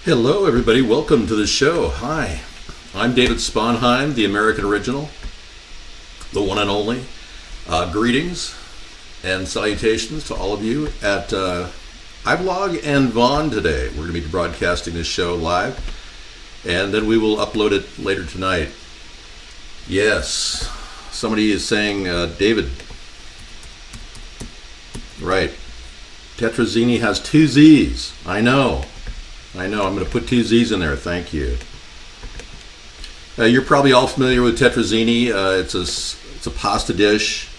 Hello, everybody. Welcome to the show. Hi, I'm David Sponheim, the American original, the one and only. Greetings and salutations to all of you at iVlog and Vaughn today. We're going to be broadcasting this show live, and then we will upload it later tonight. Yes, somebody is saying, David. Right. Tetrazzini has two Z's. I know. I'm going to put two Z's in there. Thank you. You're probably all familiar with Tetrazzini. It's a pasta dish.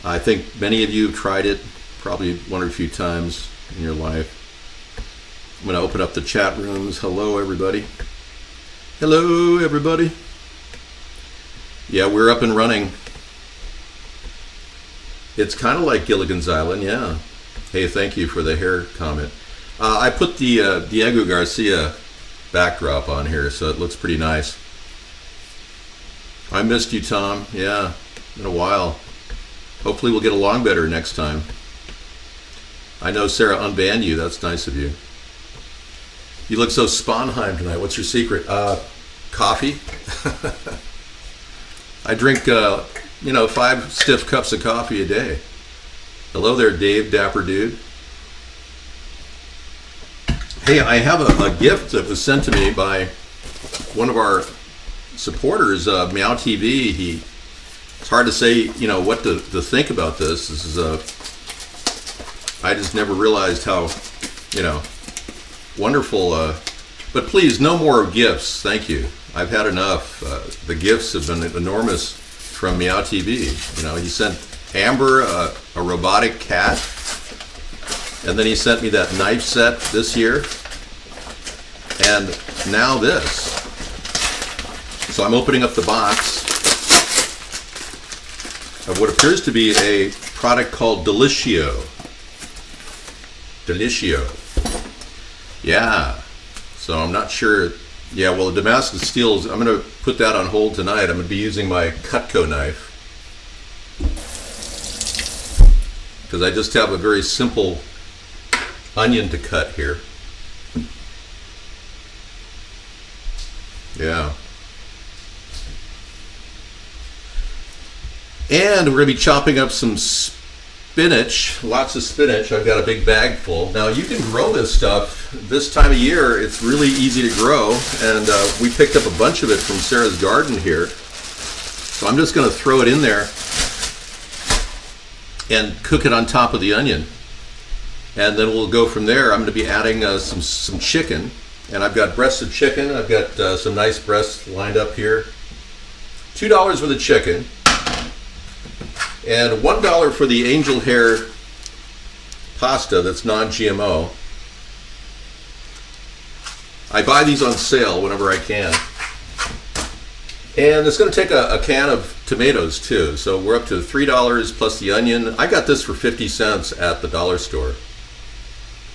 I think many of you have tried it, probably one or a few times in your life. I'm going to open up the chat rooms. Hello, everybody. Hello, everybody. Yeah, we're up and running. It's kind of like Gilligan's Island, yeah. Hey, thank you for the hair comment. I put the Diego Garcia backdrop on here, so it looks pretty nice. I missed you, Tom. Yeah, in a while. Hopefully we'll get along better next time. I know Sarah unbanned you. That's nice of you. You look so Sponheim tonight. What's your secret? Coffee. I drink, 5 stiff cups of coffee a day. Hello there, Dave, dapper dude. Hey, I have a gift that was sent to me by one of our supporters, Meow TV. It's hard to say, what to think about this. This is I just never realized how, wonderful. But please, no more gifts. Thank you. I've had enough. The gifts have been enormous from Meow TV. He sent Amber a robotic cat. And then he sent me that knife set this year. And now this. So I'm opening up the box of what appears to be a product called Deliccio. Yeah. So I'm not sure. Yeah, well, the Damascus steels, I'm going to put that on hold tonight. I'm going to be using my Cutco knife. Because I just have a very simple onion to cut here. Yeah. And we're going to be chopping up some spinach, lots of spinach. I've got a big bag full. Now you can grow this stuff this time of year. It's really easy to grow, and we picked up a bunch of it from Sarah's garden here. So I'm just going to throw it in there and cook it on top of the onion. And then we'll go from there. I'm going to be adding some chicken. And I've got breasts of chicken. I've got some nice breasts lined up here. $2 for the chicken. And $1 for the angel hair pasta that's non GMO. I buy these on sale whenever I can. And it's going to take a can of tomatoes too. So we're up to $3 plus the onion. I got this for 50 cents at the dollar store.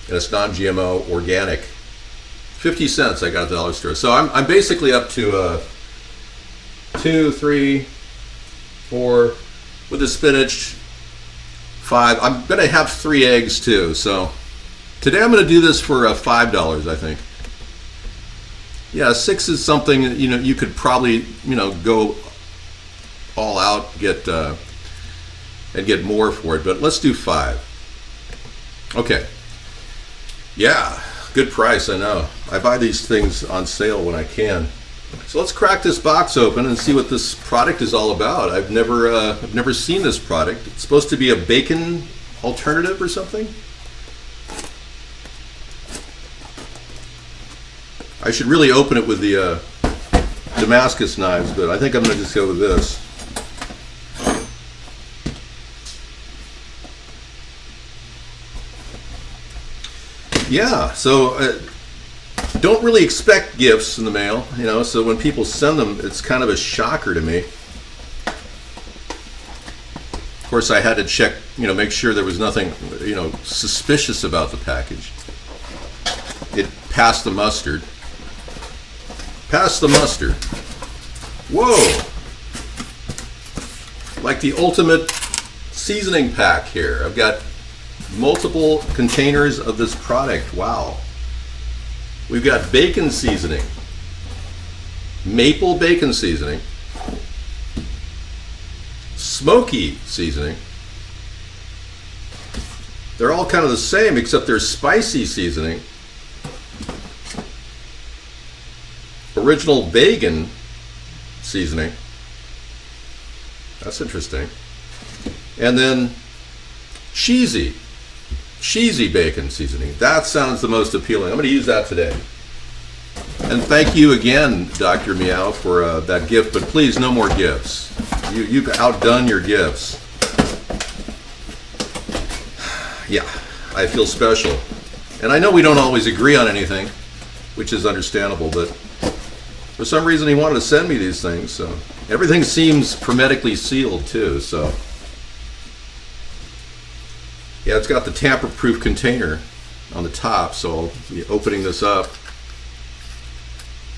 And it's non-GMO, organic. 50 cents I got at the dollar store. So I'm basically up to 2, 3, 4, with the spinach, 5. I'm going to have 3 eggs too. So today I'm going to do this for $5, I think. Yeah, 6 is something, you could probably, go all out, and get more for it. But let's do 5. Okay. Yeah, good price, I know. I buy these things on sale when I can. So let's crack this box open and see what this product is all about. I've never seen this product. It's supposed to be a bacon alternative or something. I should really open it with the Damascus knives, but I think I'm going to just go with this. Yeah, so don't really expect gifts in the mail, so when people send them, it's kind of a shocker to me. Of course, I had to check, make sure there was nothing, suspicious about the package. It passed the mustard. Passed the mustard. Whoa! Like the ultimate seasoning pack here. I've got multiple containers of this product. Wow. We've got bacon seasoning, maple bacon seasoning, smoky seasoning. They're all kind of the same, except there's spicy seasoning, original vegan seasoning. That's interesting. And then cheesy bacon seasoning. That sounds the most appealing. I'm going to use that today. And thank you again, Dr. Meow, for that gift, but please, no more gifts. You've outdone your gifts. Yeah, I feel special. And I know we don't always agree on anything, which is understandable, but for some reason he wanted to send me these things, so everything seems hermetically sealed too, so. Yeah, it's got the tamper-proof container on the top, so I'll be opening this up,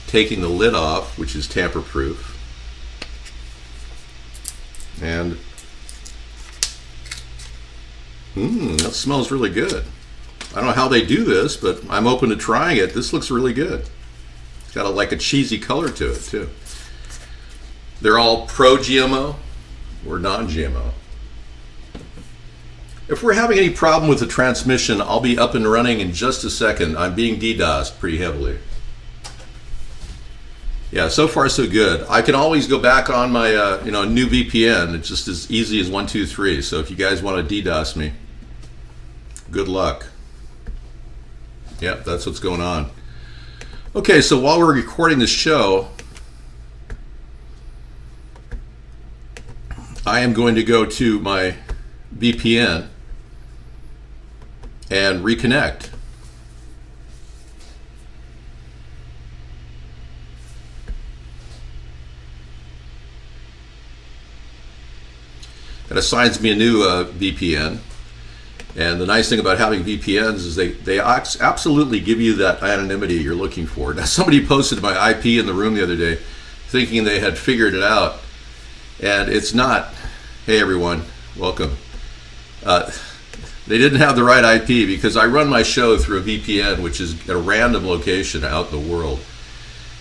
taking the lid off, which is tamper-proof, and that smells really good. I don't know how they do this, but I'm open to trying it. This looks really good. It's got like a cheesy color to it too. They're all pro-GMO or non-GMO. If we're having any problem with the transmission, I'll be up and running in just a second. I'm being DDoSed pretty heavily. Yeah, so far so good. I can always go back on my new VPN. It's just as easy as 1, 2, 3. So if you guys want to DDoS me, good luck. Yep, that's what's going on. Okay, so while we're recording this show, I am going to go to my VPN and reconnect. It assigns me a new VPN. And the nice thing about having VPNs is they absolutely give you that anonymity you're looking for. Now, somebody posted my IP in the room the other day thinking they had figured it out. And it's not. Hey, everyone. Welcome. They didn't have the right IP because I run my show through a VPN, which is a random location out in the world.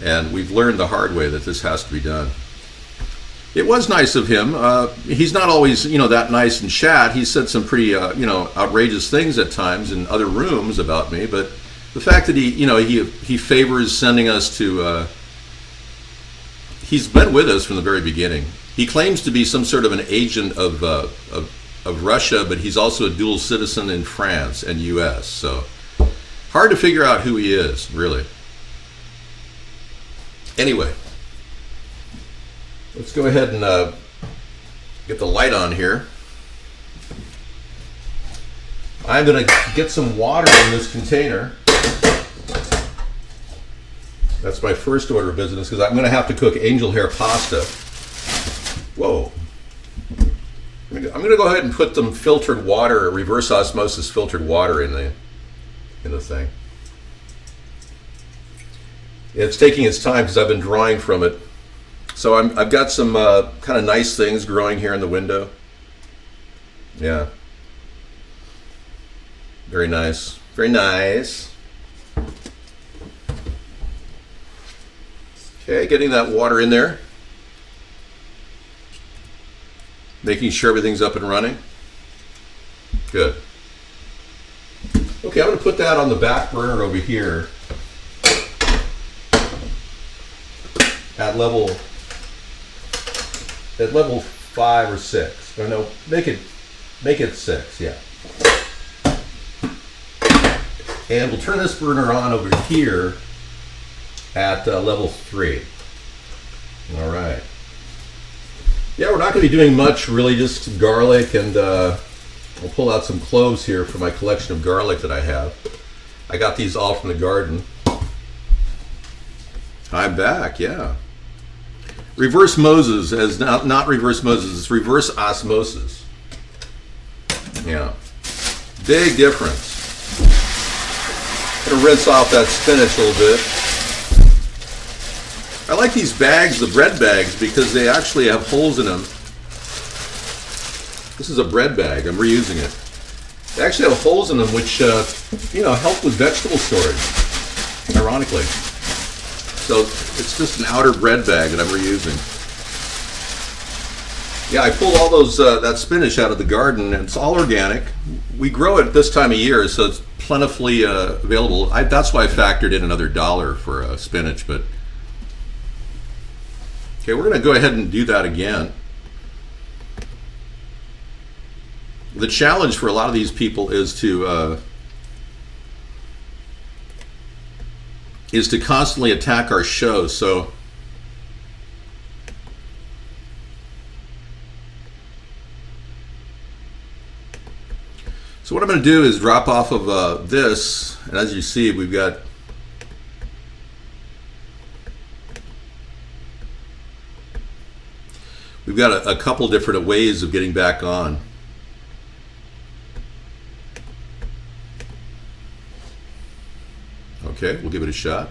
And we've learned the hard way that this has to be done. It was nice of him. He's not always, that nice in chat. He said some pretty, outrageous things at times in other rooms about me. But the fact that he favors sending us to, he's been with us from the very beginning. He claims to be some sort of an agent of Russia, but he's also a dual citizen in France and U.S. So hard to figure out who he is, really. Anyway. Let's go ahead and get the light on here. I'm going to get some water in this container. That's my first order of business because I'm going to have to cook angel hair pasta. Whoa. I'm going to go ahead and put some filtered water, reverse osmosis filtered water in the thing. It's taking its time because I've been drawing from it. So I've got some kind of nice things growing here in the window. Yeah. Very nice. Very nice. Okay, getting that water in there. Making sure everything's up and running. Good. Okay, I'm going to put that on the back burner over here at level 5 or 6. Or no, make it 6, yeah. And we'll turn this burner on over here at level 3. All right. Yeah, we're not going to be doing much, really, just garlic, and I'll pull out some cloves here for my collection of garlic that I have. I got these all from the garden. I'm back, yeah. Reverse Moses is not reverse Moses, it's reverse osmosis. Yeah. Big difference. Gonna rinse off that spinach a little bit. I like these bags, the bread bags, because they actually have holes in them. This is a bread bag, I'm reusing it. They actually have holes in them which, help with vegetable storage. ironically. So it's just an outer bread bag that I'm reusing. Yeah, I pulled all those that spinach out of the garden, and it's all organic. We grow it this time of year, so it's plentifully available. That's why I factored in another $1 for spinach. But okay, we're going to go ahead and do that again. The challenge for a lot of these people is to constantly attack our show. So what I'm going to do is drop off of this, and as you see, we've got a couple different ways of getting back on. Okay, we'll give it a shot.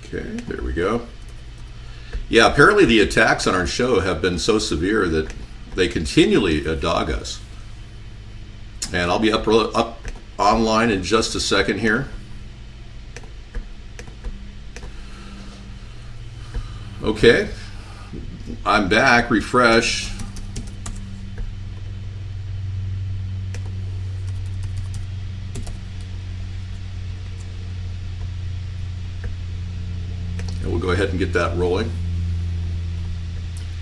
Okay, there we go. Yeah, apparently the attacks on our show have been so severe that they continually dog us. And I'll be up online in just a second here. Okay, I'm back, refresh. And we'll go ahead and get that rolling.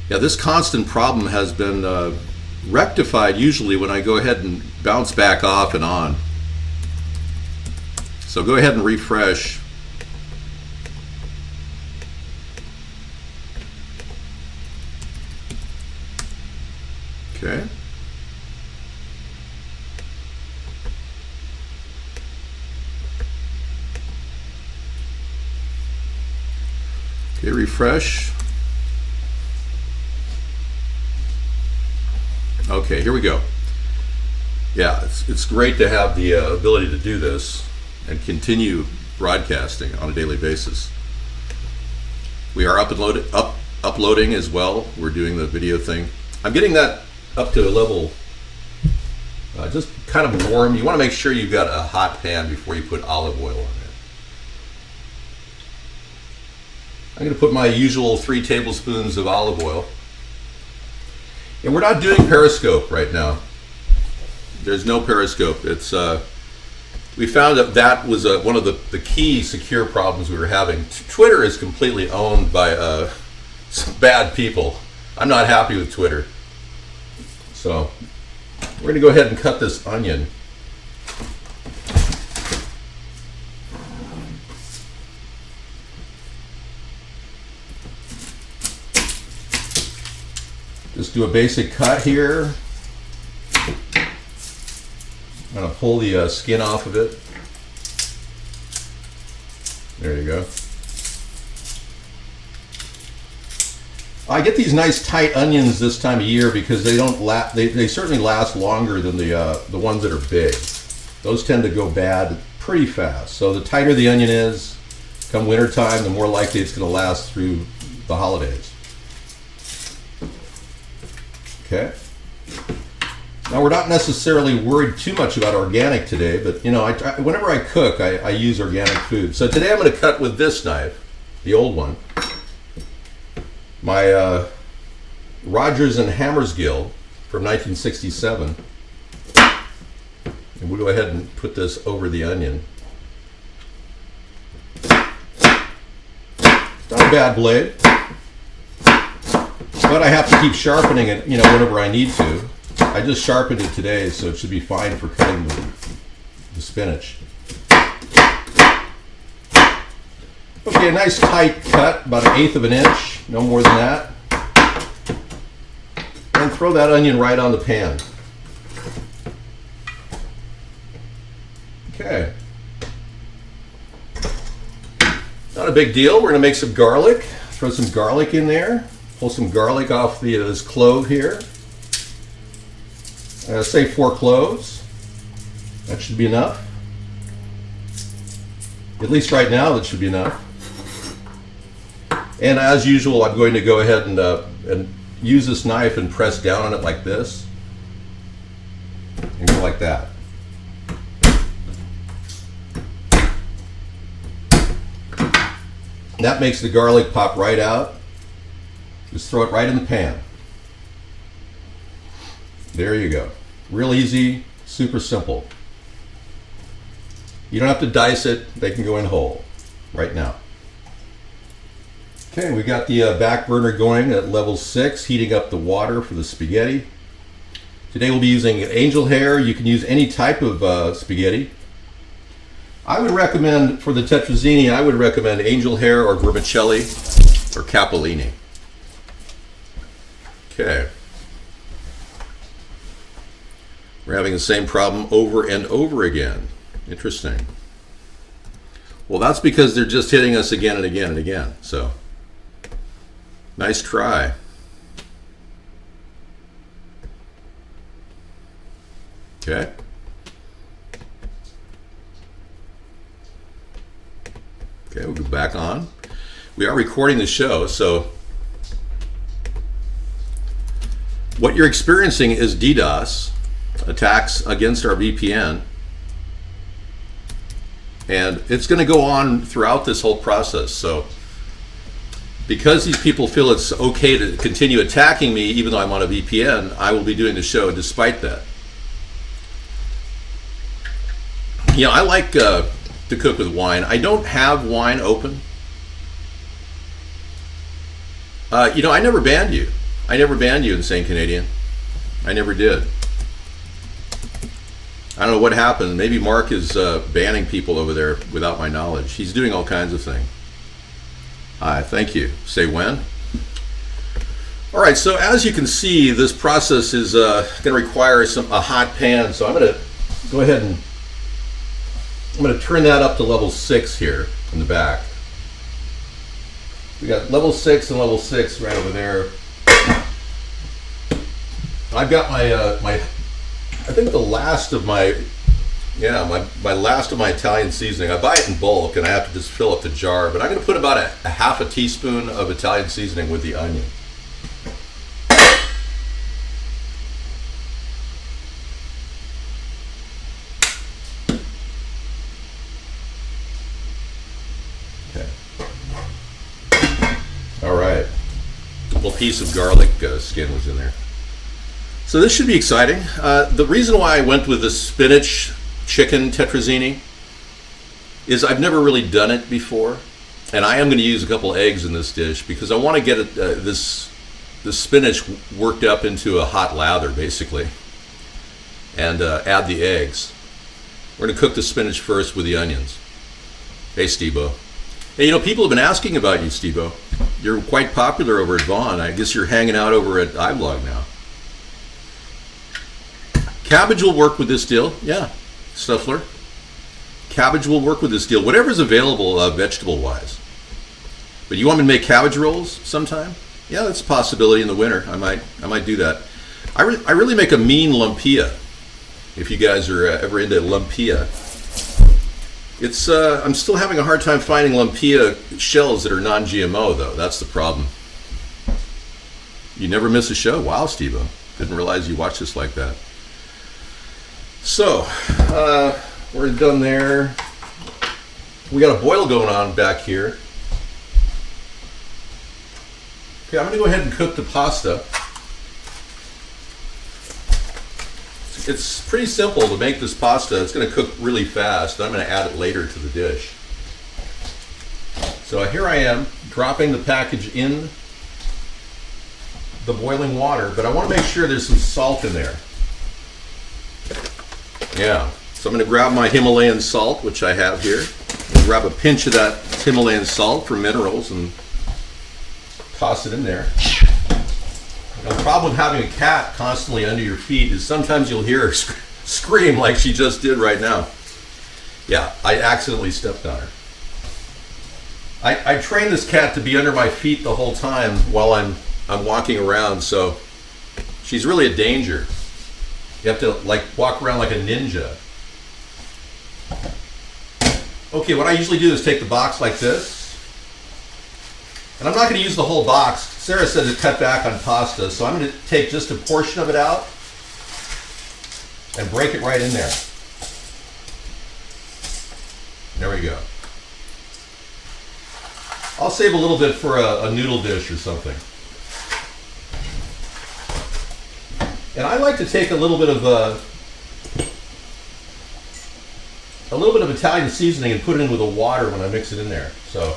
Yeah, this constant problem has been rectified usually when I go ahead and bounce back off and on. So go ahead and refresh. Okay. Okay, refresh. Okay, here we go. Yeah, it's great to have the ability to do this and continue broadcasting on a daily basis. We are uploading as well. We're doing the video thing. I'm getting that up to a level just kind of warm. You want to make sure you've got a hot pan before you put olive oil on it. I'm going to put my usual 3 tablespoons of olive oil. And we're not doing Periscope right now. There's no Periscope. It's we found that was one of the key secure problems we were having. Twitter is completely owned by some bad people. I'm not happy with Twitter. So we're going to go ahead and cut this onion. Just do a basic cut here. I'm going to pull the skin off of it. There you go. I get these nice tight onions this time of year because they don't they certainly last longer than the ones that are big. Those tend to go bad pretty fast. So the tighter the onion is, come winter time, the more likely it's going to last through the holidays. Okay. Now we're not necessarily worried too much about organic today, but you know, whenever I cook, I use organic food. So today I'm going to cut with this knife, the old one, my Rogers and Hammersgill from 1967, and we'll go ahead and put this over the onion. Not a bad blade. But I have to keep sharpening it, you know, whenever I need to. I just sharpened it today, so it should be fine for cutting the spinach. Okay, a nice tight cut, about 1/8 of an inch, no more than that. And throw that onion right on the pan. Okay. Not a big deal. We're going to make some garlic. Throw some garlic in there. Pull some garlic off this clove here. Say 4 cloves. That should be enough. At least right now, that should be enough. And as usual, I'm going to go ahead and use this knife and press down on it like this. And go like that. That makes the garlic pop right out. Just throw it right in the pan. There you go. Real easy, super simple. You don't have to dice it. They can go in whole right now. Okay, we got the back burner going at level 6, heating up the water for the spaghetti. Today we'll be using angel hair. You can use any type of spaghetti. I would recommend, for the Tetrazzini, I would recommend angel hair or vermicelli or capellini. Okay. We're having the same problem over and over again. Interesting. Well, that's because they're just hitting us again and again and again. So, nice try. Okay. Okay, we'll go back on. We are recording the show, so what you're experiencing is DDoS, attacks against our VPN, and it's going to go on throughout this whole process. So because these people feel it's okay to continue attacking me even though I'm on a VPN, I will be doing the show despite that. You know, I like to cook with wine. I don't have wine open. You know, I never banned you. I never banned you, Insane Canadian. I never did. I don't know what happened. Maybe Mark is banning people over there without my knowledge. He's doing all kinds of things. Hi, thank you. Say when? All right, so as you can see, this process is going to require a hot pan. So I'm going to go ahead and I'm going to turn that up to level 6 here in the back. We got level 6 and level 6 right over there. I've got my I think the last of my last of my Italian seasoning. I buy it in bulk and I have to just fill up the jar, but I'm going to put about a half a teaspoon of Italian seasoning with the onion. All right, a little piece of garlic skin was in there. So this should be exciting. The reason why I went with the spinach chicken tetrazzini is I've never really done it before, and I am going to use a couple eggs in this dish because I want to get it, the spinach worked up into a hot lather basically, and add the eggs. We're going to cook the spinach first with the onions. Hey, Steve-O. Hey, you know, people have been asking about you, Steve-O. You're quite popular over at Vaughn. I guess you're hanging out over at iBlog now. Cabbage will work with this deal. Yeah, Stuffler. Cabbage will work with this deal. Whatever's available vegetable-wise. But you want me to make cabbage rolls sometime? Yeah, that's a possibility in the winter. I might do that. I really make a mean lumpia. If you guys are ever into lumpia. It's I'm still having a hard time finding lumpia shells that are non-GMO though. That's the problem. You never miss a show. Wow, Steve-O. Didn't realize you watched this like that. So we're done there. We got a boil going on back here. Okay, I'm going to go ahead and cook the pasta. It's pretty simple to make this pasta. It's going to cook really fast. I'm going to add it later to the dish. So here I am dropping the package in the boiling water, but I want to make sure there's some salt in there. Yeah, so I'm going to grab my Himalayan salt, which I have here. I'll grab a pinch of that Himalayan salt for minerals and toss it in there. Now, the problem with having a cat constantly under your feet is sometimes you'll hear her scream like she just did right now. Yeah, I accidentally stepped on her. I trained this cat to be under my feet the whole time while I'm walking around, so she's really a danger. You have to like walk around like a ninja. Okay, what I usually do is take the box like this. And I'm not going to use the whole box. Sarah said to cut back on pasta, so I'm going to take just a portion of it out and break it right in there. There we go. I'll save a little bit for a noodle dish or something. And I like to take a little bit of Italian seasoning and put it in with the water when I mix it in there. So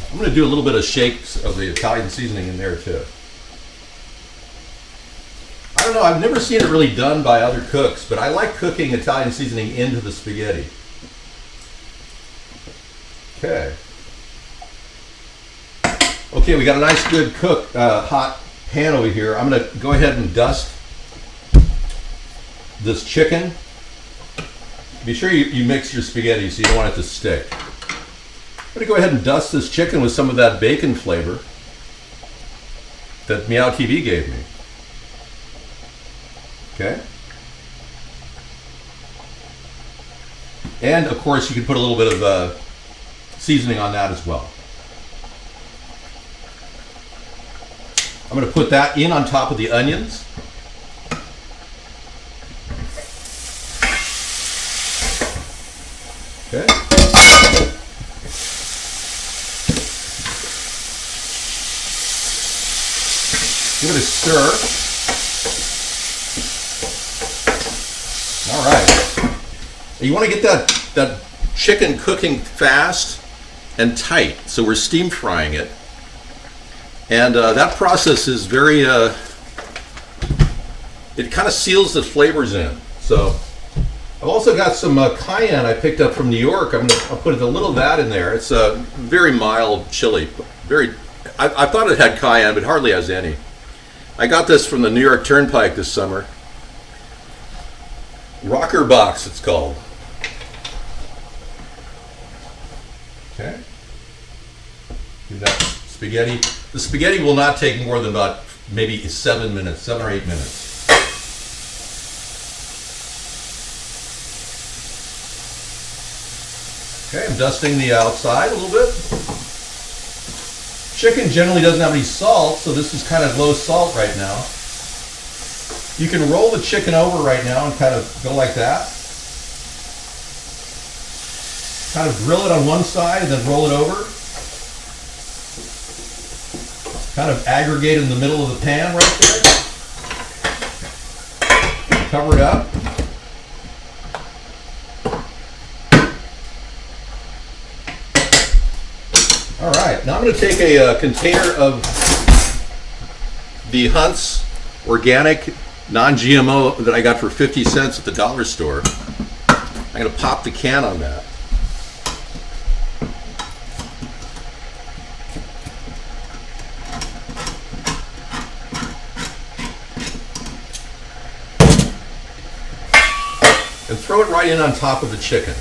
I'm going to do a little bit of shakes of the Italian seasoning in there too. I don't know, I've never seen it really done by other cooks, but I like cooking Italian seasoning into the spaghetti. Okay. Okay, we got a nice good hot pan over here. I'm going to go ahead and dust this chicken. Be sure you mix your spaghetti so you don't want it to stick. I'm going to go ahead and dust this chicken with some of that bacon flavor that Meow TV gave me. Okay. And of course you can put a little bit of seasoning on that as well. I'm going to put that in on top of the onions. Okay. Give it a stir. All right. You want to get that chicken cooking fast and tight, so we're steam frying it. And that process is very, it kind of seals the flavors in. So I've also got some cayenne I picked up from New York. I'll put a little of that in there. It's a very mild chili. I thought it had cayenne, but hardly has any. I got this from the New York Turnpike this summer. Rocker Box, it's called. Okay. Give that spaghetti. The spaghetti will not take more than about maybe 7 minutes, 7 or 8 minutes. Okay, I'm dusting the outside a little bit. Chicken generally doesn't have any salt, so this is kind of low salt right now. You can roll the chicken over right now and kind of go like that. Kind of grill it on one side and then roll it over. Kind of aggregate in the middle of the pan right there. Cover it up. All right, now I'm going to take a container of the Hunt's organic non-GMO that I got for 50 cents at the dollar store. I'm going to pop the can on that. And throw it right in on top of the chicken.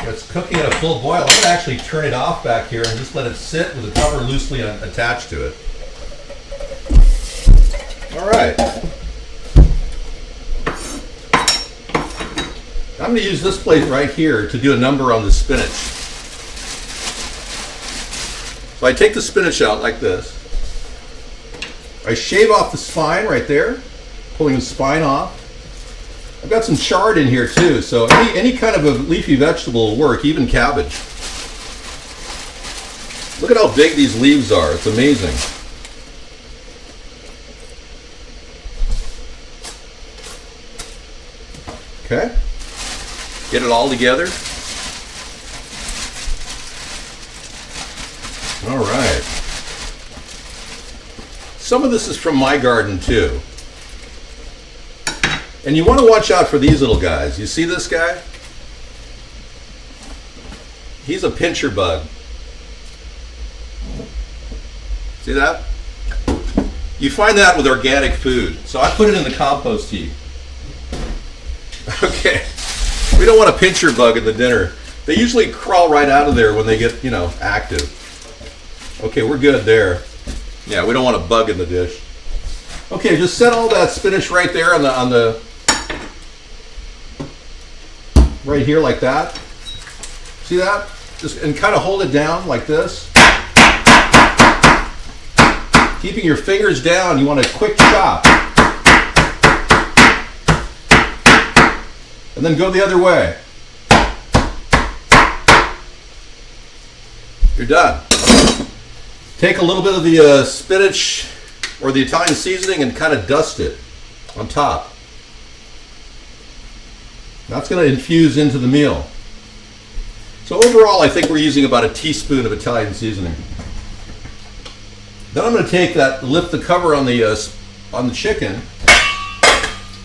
It's cooking at a full boil. I'm going to actually turn it off back here and just let it sit with the cover loosely attached to it. All right. I'm going to use this plate right here to do a number on the spinach. So I take the spinach out like this. I shave off the spine right there, pulling the spine off. I've got some chard in here too, so any kind of a leafy vegetable will work, even cabbage. Look at how big these leaves are. It's amazing. Okay. Get it all together. All right. Some of this is from my garden too. And you want to watch out for these little guys. You see this guy? He's a pincher bug. See that? You find that with organic food. So I put it in the compost heap. Okay. We don't want a pincher bug in the dinner. They usually crawl right out of there when they get, active. Okay, we're good there. Yeah, we don't want a bug in the dish. Okay, just set all that spinach right there on the right here like that. See that? Just and kind of hold it down like this. Keeping your fingers down, you want a quick chop. And then go the other way. You're done. Take a little bit of the spinach or the Italian seasoning and kind of dust it on top. That's going to infuse into the meal. So overall, I think we're using about a teaspoon of Italian seasoning. Then I'm going to take that, lift the cover on the chicken,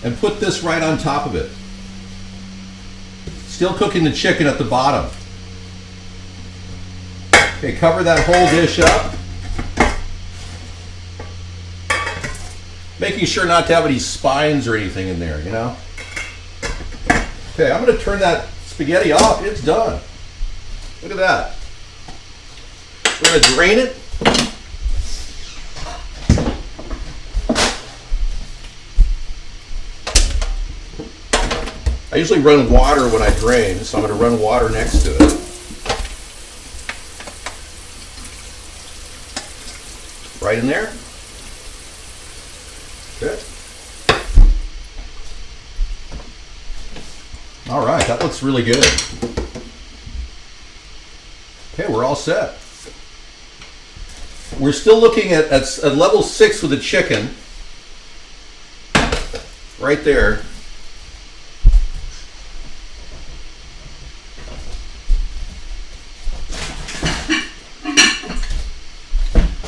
and put this right on top of it. Still cooking the chicken at the bottom. Okay, cover that whole dish up. Making sure not to have any spines or anything in there, you know? Okay, I'm going to turn that spaghetti off. It's done. Look at that. We're going to drain it. I usually run water when I drain, so I'm going to run water next to it. Right in there. Good. All right, that looks really good. Okay, we're all set. We're still looking at level 6 with the chicken. Right there.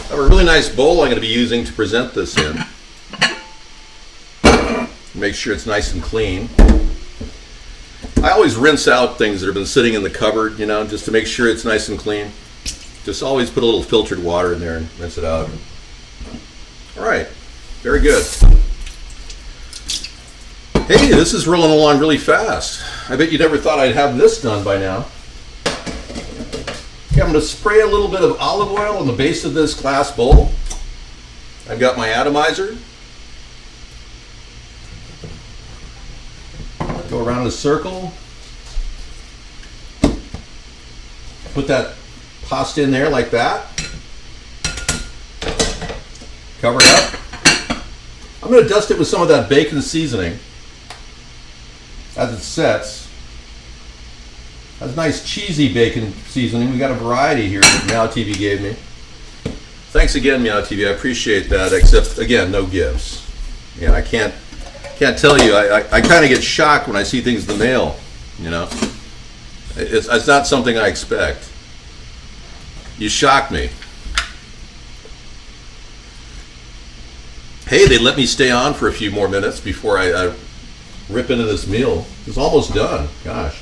I have a really nice bowl I'm going to be using to present this in. Make sure it's nice and clean. I always rinse out things that have been sitting in the cupboard, you know, just to make sure it's nice and clean. Just always put a little filtered water in there and rinse it out. All right, very good. Hey, this is rolling along really fast. I bet you never thought I'd have this done by now. Okay, I'm going to spray a little bit of olive oil on the base of this glass bowl. I've got my atomizer. Go around in a circle. Put that pasta in there like that. Cover it up. I'm going to dust it with some of that bacon seasoning as it sets. That's nice cheesy bacon seasoning. We got a variety here that Meow TV gave me. Thanks again, Meow TV. I appreciate that. Except again, no gifts. Yeah, I can't tell you. I kind of get shocked when I see things in the mail. You know, it's not something I expect. You shock me. Hey, they let me stay on for a few more minutes before I rip into this meal. It's almost done. Gosh.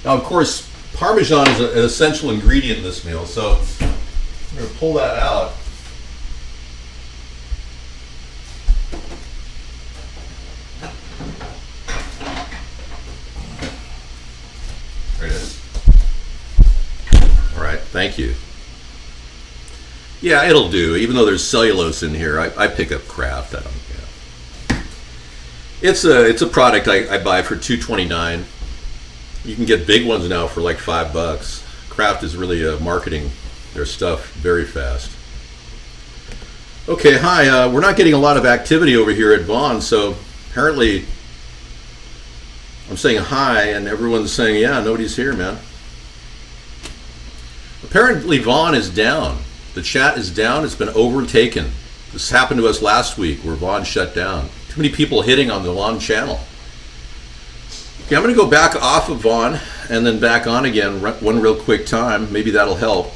Now, of course, parmesan is an essential ingredient in this meal, so I'm going to pull that out. There it is. All right, thank you. Yeah, it'll do. Even though there's cellulose in here, I pick up Kraft. I don't. Yeah. It's a product I buy for $2.29. You can get big ones now for like $5. Kraft is really marketing their stuff very fast. Okay, hi. We're not getting a lot of activity over here at Vaughn, so apparently I'm saying hi, and everyone's saying, yeah, nobody's here, man. Apparently Vaughn is down. The chat is down. It's been overtaken. This happened to us last week where Vaughn shut down. Too many people hitting on the long channel. Okay, I'm going to go back off of Vaughn and then back on again one real quick time. Maybe that'll help.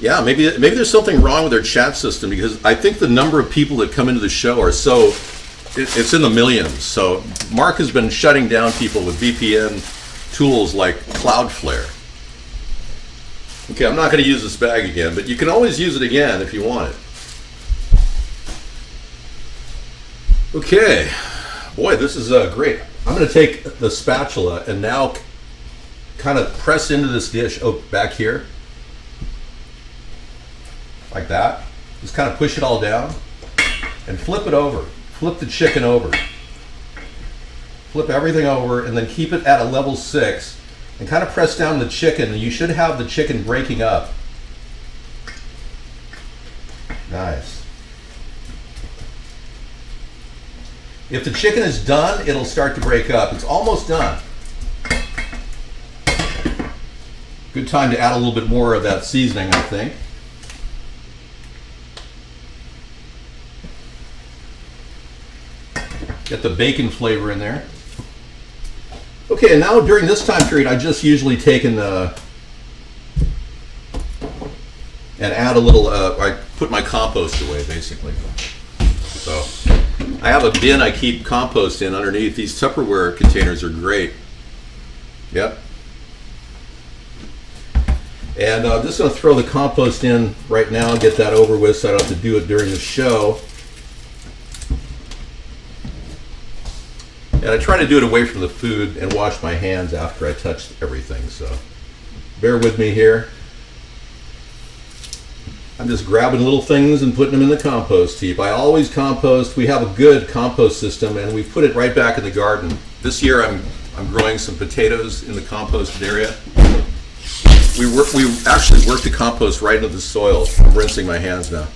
Yeah, maybe there's something wrong with their chat system, because I think the number of people that come into the show are it's in the millions. So Mark has been shutting down people with VPN tools like Cloudflare. Okay, I'm not going to use this bag again, but you can always use it again if you want it. Okay, boy, this is great. I'm going to take the spatula and now kind of press into this dish back here. Like that. Just kind of push it all down and flip it over. Flip the chicken over. Flip everything over and then keep it at a level 6 and kind of press down the chicken, and you should have the chicken breaking up. Nice. If the chicken is done, it'll start to break up. It's almost done. Good time to add a little bit more of that seasoning, I think. Get the bacon flavor in there. Okay, and now during this time period, I just usually take and add a little, I put my compost away, basically. So I have a bin I keep compost in underneath. These Tupperware containers are great. Yep. And I'm just going to throw the compost in right now and get that over with so I don't have to do it during the show. And I try to do it away from the food and wash my hands after I touch everything, so bear with me here. I'm just grabbing little things and putting them in the compost heap. I always compost. We have a good compost system, and we put it right back in the garden. This year I'm growing some potatoes in the composted area. We actually work the compost right into the soil. I'm rinsing my hands now.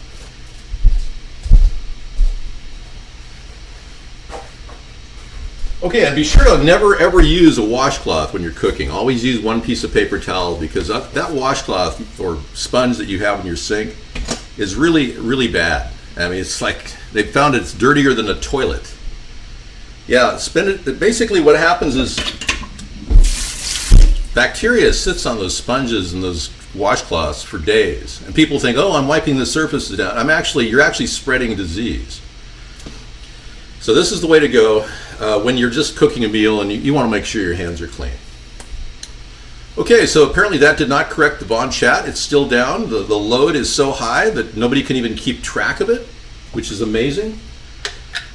Okay, and be sure to never ever use a washcloth when you're cooking. Always use one piece of paper towel, because that washcloth or sponge that you have in your sink is really, really bad. I mean, it's like they found it's dirtier than a toilet. Yeah, basically what happens is bacteria sits on those sponges and those washcloths for days. And people think, oh, I'm wiping the surfaces down. You're actually spreading disease. So this is the way to go when you're just cooking a meal and you want to make sure your hands are clean. Okay, so apparently that did not correct the Vaughn chat. It's still down. The load is so high that nobody can even keep track of it, which is amazing.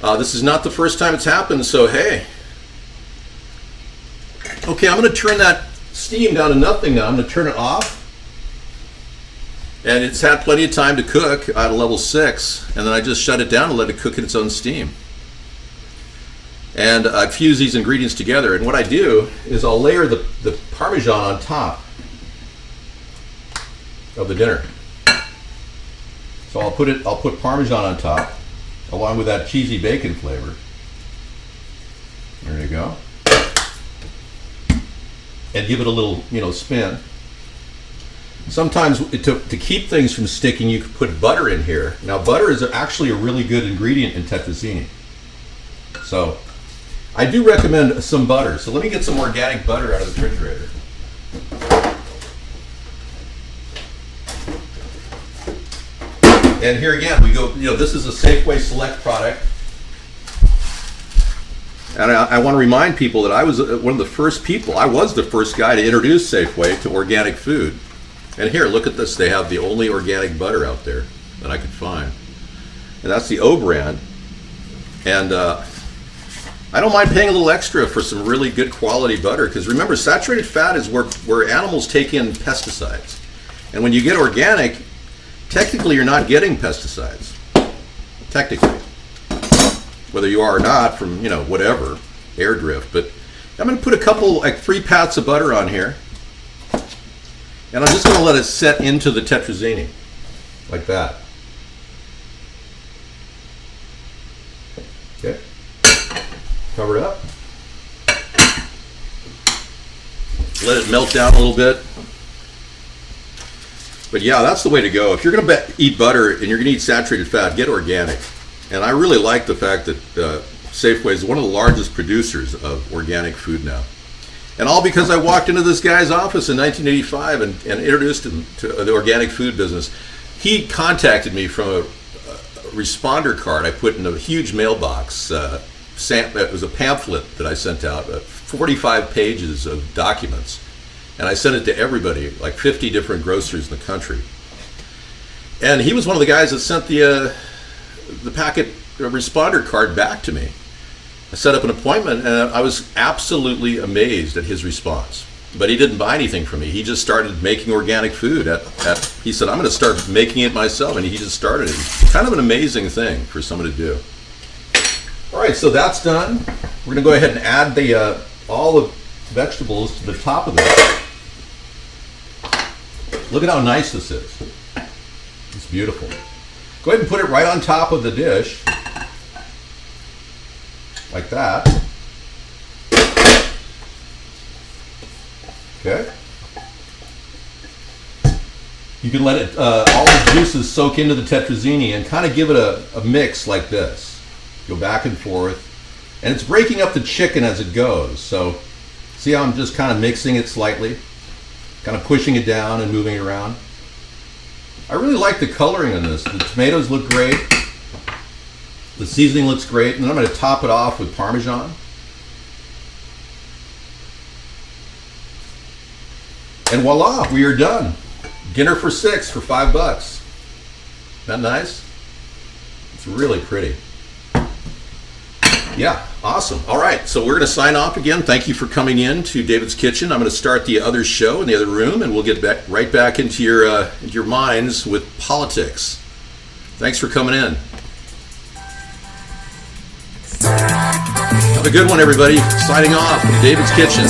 This is not the first time it's happened, so hey. Okay, I'm going to turn that steam down to nothing now. I'm going to turn it off. And it's had plenty of time to cook at a level 6, and then I just shut it down and let it cook in its own steam. And I fuse these ingredients together, and what I do is I'll layer the parmesan on top of the dinner. So I'll put parmesan on top along with that cheesy bacon flavor. There you go. And give it a little, spin. Sometimes to keep things from sticking, you could put butter in here. Now butter is actually a really good ingredient in tetrazzini. So I do recommend some butter. So let me get some organic butter out of the refrigerator. And here again, we go, this is a Safeway Select product. And I want to remind people that I was one of the first people, I was the first guy to introduce Safeway to organic food. And here, look at this. They have the only organic butter out there that I could find. And that's the O brand. And I don't mind paying a little extra for some really good quality butter, because remember, saturated fat is where animals take in pesticides. And when you get organic, technically you're not getting pesticides. Technically. Whether you are or not from, whatever, air drift. But I'm going to put a couple, like 3 pats of butter on here. And I'm just going to let it set into the tetrazzini, like that. Okay. Cover it up. Let it melt down a little bit. But yeah, that's the way to go. If you're going to eat butter and you're going to eat saturated fat, get organic. And I really like the fact that Safeway is one of the largest producers of organic food now. And all because I walked into this guy's office in 1985 and introduced him to the organic food business. He contacted me from a responder card I put in a huge mailbox. It was a pamphlet that I sent out, 45 pages of documents. And I sent it to everybody, like 50 different grocers in the country. And he was one of the guys that sent the packet responder card back to me. I set up an appointment, and I was absolutely amazed at his response. But he didn't buy anything from me. He just started making organic food. He said, I'm going to start making it myself, and he just started it. It's kind of an amazing thing for someone to do. All right, so that's done. We're going to go ahead and add all the vegetables to the top of this. Look at how nice this is. It's beautiful. Go ahead and put it right on top of the dish. like that. Okay. You can let it, all the juices soak into the tetrazzini and kind of give it a mix like this. Go back and forth. And it's breaking up the chicken as it goes. So see how I'm just kind of mixing it slightly? Kind of pushing it down and moving it around. I really like the coloring on this. The tomatoes look great. The seasoning looks great. And then I'm going to top it off with parmesan. And voila, we are done. Dinner for 6 for $5. Isn't that nice? It's really pretty. Yeah, awesome. All right, so we're going to sign off again. Thank you for coming in to David's Kitchen. I'm going to start the other show in the other room, and we'll get right back into your minds with politics. Thanks for coming in. Have a good one, everybody. Signing off from David's Kitchen.